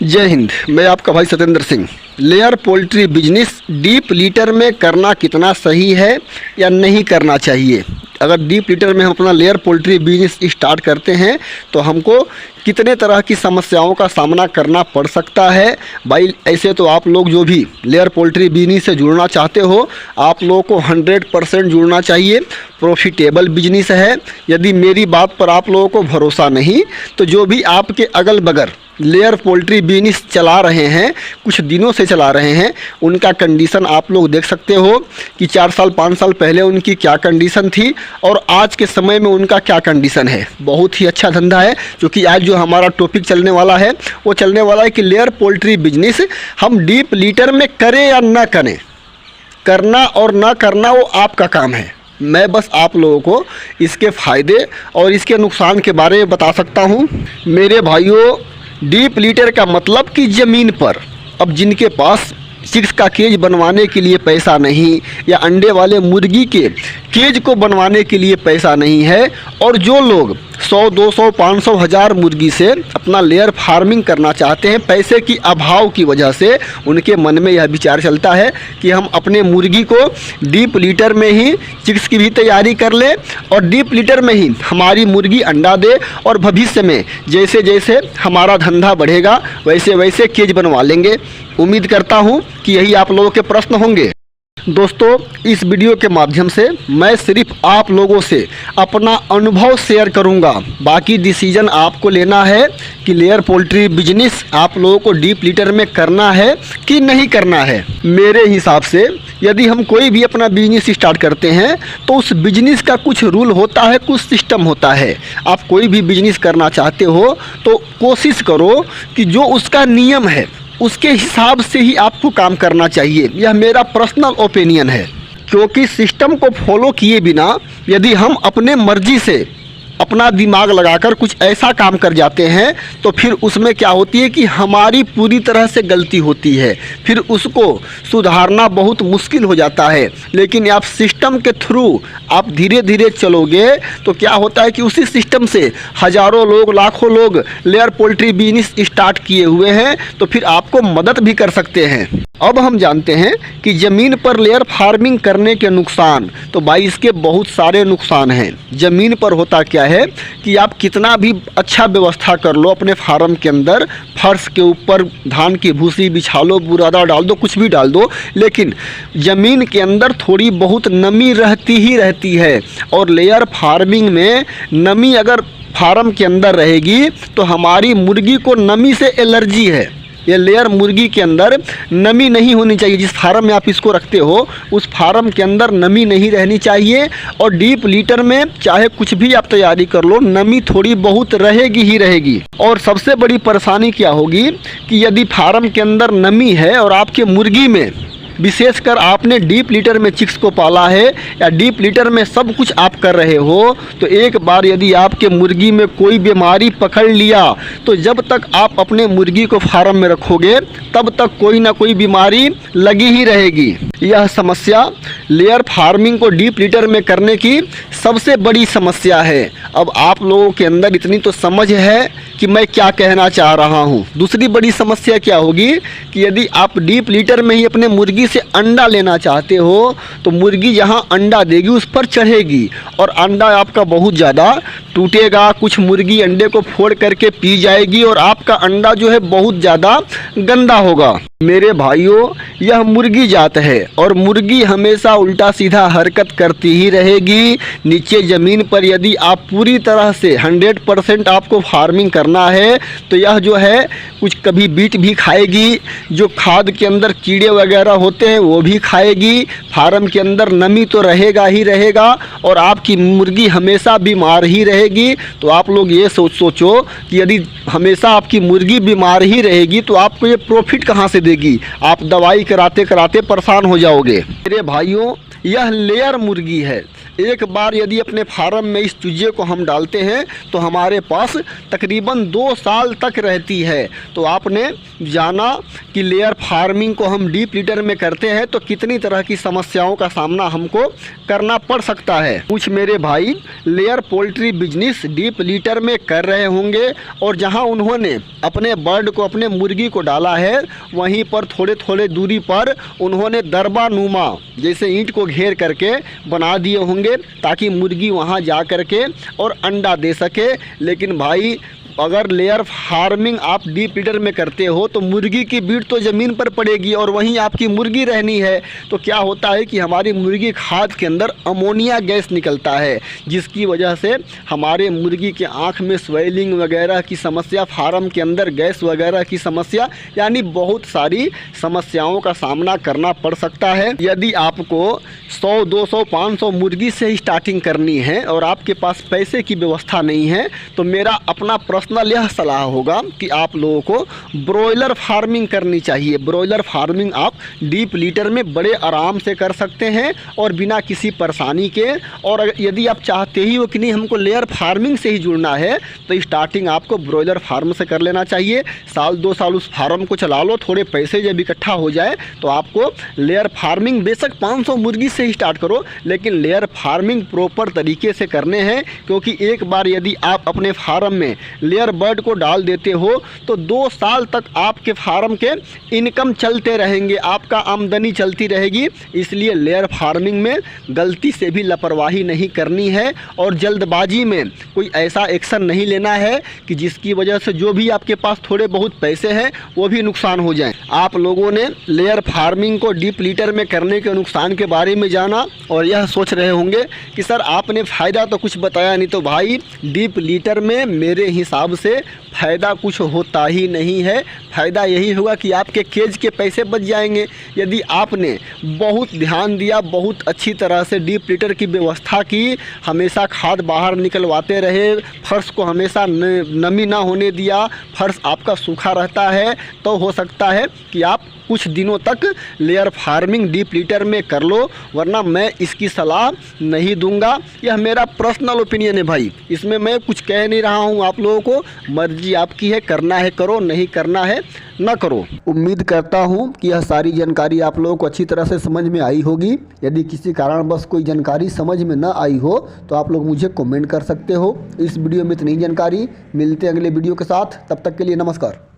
जय हिंद। मैं आपका भाई Satyendra Singh. Layer poultry business deep litre में करना कितना सही है या नहीं करना चाहिए। अगर डीप लीटर में हम अपना लेयर पोल्ट्री बिजनेस स्टार्ट करते हैं तो हमको कितने तरह की समस्याओं का सामना करना पड़ सकता है। भाई ऐसे तो आप लोग जो भी लेयर पोल्ट्री बिजनेस से जुड़ना चाहते हो, आप लोगों को 100% जुड़ना चाहिए। प्रॉफिटेबल बिजनेस है। यदि मेरी बात पर आप लोगों को भरोसा नहीं तो जो भी आपके अगल बगल लेयर पोल्ट्री बिजनेस चला रहे हैं, कुछ दिनों से चला रहे हैं, उनका कंडीशन आप लोग देख सकते हो कि 4 साल 5 साल पहले उनकी क्या कंडीशन थी और आज के समय में उनका क्या कंडीशन है। बहुत ही अच्छा धंधा है। क्योंकि आज जो हमारा टॉपिक चलने वाला है वो चलने वाला है कि लेयर पोल्ट्री बिजनेस हम डीप लीटर में करें या ना करें। करना और ना करना वो आपका काम है। मैं बस आप लोगों को इसके फ़ायदे और इसके नुकसान के बारे में बता सकता हूँ। मेरे भाइयों, डीप लीटर का मतलब कि ज़मीन पर अब जिनके पास चिक्स का केज बनवाने के लिए पैसा नहीं या अंडे वाले मुर्गी के केज को बनवाने के लिए पैसा नहीं है और जो लोग 100, 200, 500, 1000 मुर्गी से अपना लेयर फार्मिंग करना चाहते हैं, पैसे की अभाव की वजह से उनके मन में यह विचार चलता है कि हम अपने मुर्गी को डीप लीटर में ही चिक्स की भी तैयारी कर लें और डीप लीटर में ही हमारी मुर्गी अंडा दे और भविष्य में जैसे जैसे हमारा धंधा बढ़ेगा वैसे वैसे केज बनवा लेंगे। उम्मीद करता हूँ कि यही आप लोगों के प्रश्न होंगे। दोस्तों, इस वीडियो के माध्यम से मैं सिर्फ आप लोगों से अपना अनुभव शेयर करूंगा। बाकी डिसीजन आपको लेना है कि लेयर पोल्ट्री बिजनेस आप लोगों को डीप लीटर में करना है कि नहीं करना है। मेरे हिसाब से यदि हम कोई भी अपना बिजनेस स्टार्ट करते हैं तो उस बिजनेस का कुछ रूल होता है, कुछ सिस्टम होता है। आप कोई भी बिजनेस करना चाहते हो तो कोशिश करो कि जो उसका नियम है उसके हिसाब से ही आपको काम करना चाहिए। यह मेरा पर्सनल ओपिनियन है। क्योंकि सिस्टम को फॉलो किए बिना यदि हम अपने मर्जी से अपना दिमाग लगाकर कुछ ऐसा काम कर जाते हैं तो फिर उसमें क्या होती है कि हमारी पूरी तरह से गलती होती है। फिर उसको सुधारना बहुत मुश्किल हो जाता है। लेकिन आप सिस्टम के थ्रू आप धीरे धीरे चलोगे तो क्या होता है कि उसी सिस्टम से हज़ारों लोग, लाखों लोग लेयर पोल्ट्री बिजनेस स्टार्ट किए हुए हैं तो फिर आपको मदद भी कर सकते हैं। अब हम जानते हैं कि ज़मीन पर लेयर फार्मिंग करने के नुकसान। तो भाई इसके बहुत सारे नुकसान हैं। ज़मीन पर होता क्या है कि आप कितना भी अच्छा व्यवस्था कर लो अपने फार्म के अंदर, फर्श के ऊपर धान की भूसी बिछा लो, बुरादा डाल दो, कुछ भी डाल दो, लेकिन ज़मीन के अंदर थोड़ी बहुत नमी रहती ही रहती है। और लेयर फार्मिंग में नमी अगर फार्म के अंदर रहेगी तो हमारी मुर्गी को नमी से एलर्जी है। ये लेयर मुर्गी के अंदर नमी नहीं होनी चाहिए। जिस फार्म में आप इसको रखते हो उस फार्म के अंदर नमी नहीं रहनी चाहिए। और डीप लीटर में चाहे कुछ भी आप तैयारी कर लो, नमी थोड़ी बहुत रहेगी ही रहेगी। और सबसे बड़ी परेशानी क्या होगी कि यदि फार्म के अंदर नमी है और आपके मुर्गी में विशेषकर आपने डीप लीटर में चिक्स को पाला है या डीप लीटर में सब कुछ आप कर रहे हो तो एक बार यदि आपके मुर्गी में कोई बीमारी पकड़ लिया तो जब तक आप अपने मुर्गी को फार्म में रखोगे तब तक कोई ना कोई बीमारी लगी ही रहेगी। यह समस्या लेयर फार्मिंग को डीप लीटर में करने की सबसे बड़ी समस्या है। अब आप लोगों के अंदर इतनी तो समझ है कि मैं क्या कहना चाह रहा हूँ। दूसरी बड़ी समस्या क्या होगी कि यदि आप डीप लीटर में ही अपने मुर्गी से अंडा लेना चाहते हो तो मुर्गी जहाँ अंडा देगी उस पर चढ़ेगी और अंडा आपका बहुत ज़्यादा टूटेगा। कुछ मुर्गी अंडे को फोड़ करके पी जाएगी और आपका अंडा जो है बहुत ज़्यादा गंदा होगा। मेरे भाइयों, यह मुर्गी जात है और मुर्गी हमेशा उल्टा सीधा हरकत करती ही रहेगी। नीचे ज़मीन पर यदि आप पूरी तरह से 100% आपको फार्मिंग करना है तो यह जो है कुछ कभी बीट भी खाएगी, जो खाद के अंदर कीड़े वगैरह होते हैं वो भी खाएगी। फार्म के अंदर नमी तो रहेगा ही रहेगा और आपकी मुर्गी हमेशा बीमार ही रहेगी। तो आप लोग ये सोचो कि यदि हमेशा आपकी मुर्गी बीमार ही रहेगी तो आपको ये प्रॉफिट कहाँ से देगी। आप दवाई कराते कराते परेशान हो जाओगे। मेरे भाइयों, यह लेयर मुर्गी है। एक बार यदि अपने फार्म में इस चूजे को हम डालते हैं तो हमारे पास तकरीबन 2 साल तक रहती है। तो आपने जाना कि लेयर फार्मिंग को हम डीप लीटर में करते हैं तो कितनी तरह की समस्याओं का सामना हमको करना पड़ सकता है। कुछ मेरे भाई layer poultry business deep litre में कर रहे होंगे और जहां उन्होंने अपने बर्ड को, अपने मुर्गी को डाला है, वहीं पर थोड़े थोड़े दूरी पर उन्होंने दरबा नुमा जैसे ईंट को घेर करके बना दिए होंगे ताकि मुर्गी वहां जा करके और अंडा दे सके। लेकिन भाई अगर लेयर फार्मिंग आप डीप लीटर में करते हो तो मुर्गी की बीट तो ज़मीन पर पड़ेगी और वहीं आपकी मुर्गी रहनी है। तो क्या होता है कि हमारी मुर्गी खाद के अंदर अमोनिया गैस निकलता है, जिसकी वजह से हमारे मुर्गी के आँख में स्वेलिंग वगैरह की समस्या, फार्म के अंदर गैस वगैरह की समस्या, यानी बहुत सारी समस्याओं का सामना करना पड़ सकता है। यदि आपको 100, 200, 500 मुर्गी से ही स्टार्टिंग करनी है और आपके पास पैसे की व्यवस्था नहीं है तो मेरा अपना पर्सनल यह सलाह होगा कि आप लोगों को ब्रॉयलर फार्मिंग करनी चाहिए। ब्रॉयलर फार्मिंग आप डीप लीटर में बड़े आराम से कर सकते हैं और बिना किसी परेशानी के। और यदि आप चाहते ही हो कि नहीं हमको लेयर फार्मिंग से ही जुड़ना है तो स्टार्टिंग आपको ब्रॉयलर फार्म से कर लेना चाहिए। साल 2 साल उस फार्म को चला लो, थोड़े पैसे जब इकट्ठा हो जाए तो आपको लेयर फार्मिंग, बेशक 500 मुर्गी से ही स्टार्ट करो लेकिन लेयर फार्मिंग प्रॉपर तरीके से करने हैं। क्योंकि एक बार यदि आप अपने फार्म में लेयर बर्ड को डाल देते हो तो 2 साल तक आपके फार्म के इनकम चलते रहेंगे, आपका आमदनी चलती रहेगी। इसलिए लेयर फार्मिंग में गलती से भी लापरवाही नहीं करनी है और जल्दबाजी में कोई ऐसा एक्शन नहीं लेना है कि जिसकी वजह से जो भी आपके पास थोड़े बहुत पैसे हैं वो भी नुकसान हो जाए। आप लोगों ने लेयर फार्मिंग को डीप लीटर में करने के नुकसान के बारे में जाना और यह सोच रहे होंगे कि सर आपने फ़ायदा तो कुछ बताया नहीं। तो भाई डीप लीटर में मेरे हिसाब से फ़ायदा कुछ होता ही नहीं है। फ़ायदा यही होगा कि आपके केज के पैसे बच जाएंगे। यदि आपने बहुत ध्यान दिया, बहुत अच्छी तरह से डीप लीटर की व्यवस्था की, हमेशा खाद बाहर निकलवाते रहे, फर्श को हमेशा नमी ना होने दिया, फर्श आपका सूखा रहता है, तो हो सकता है कि आप कुछ दिनों तक लेयर फार्मिंग डीप लीटर में कर लो, वरना मैं इसकी सलाह नहीं दूंगा। यह मेरा पर्सनल ओपिनियन है भाई, इसमें मैं कुछ कह नहीं रहा हूं। आप लोगों को मर्जी आपकी है, करना है करो, नहीं करना है ना करो। उम्मीद करता हूं कि यह सारी जानकारी आप लोगों को अच्छी तरह से समझ में आई होगी। यदि किसी कारणवश कोई जानकारी समझ में ना आई हो तो आप लोग मुझे कमेंट कर सकते हो। इस वीडियो में इतनी जानकारी, मिलते हैं अगले वीडियो के साथ, तब तक के लिए नमस्कार।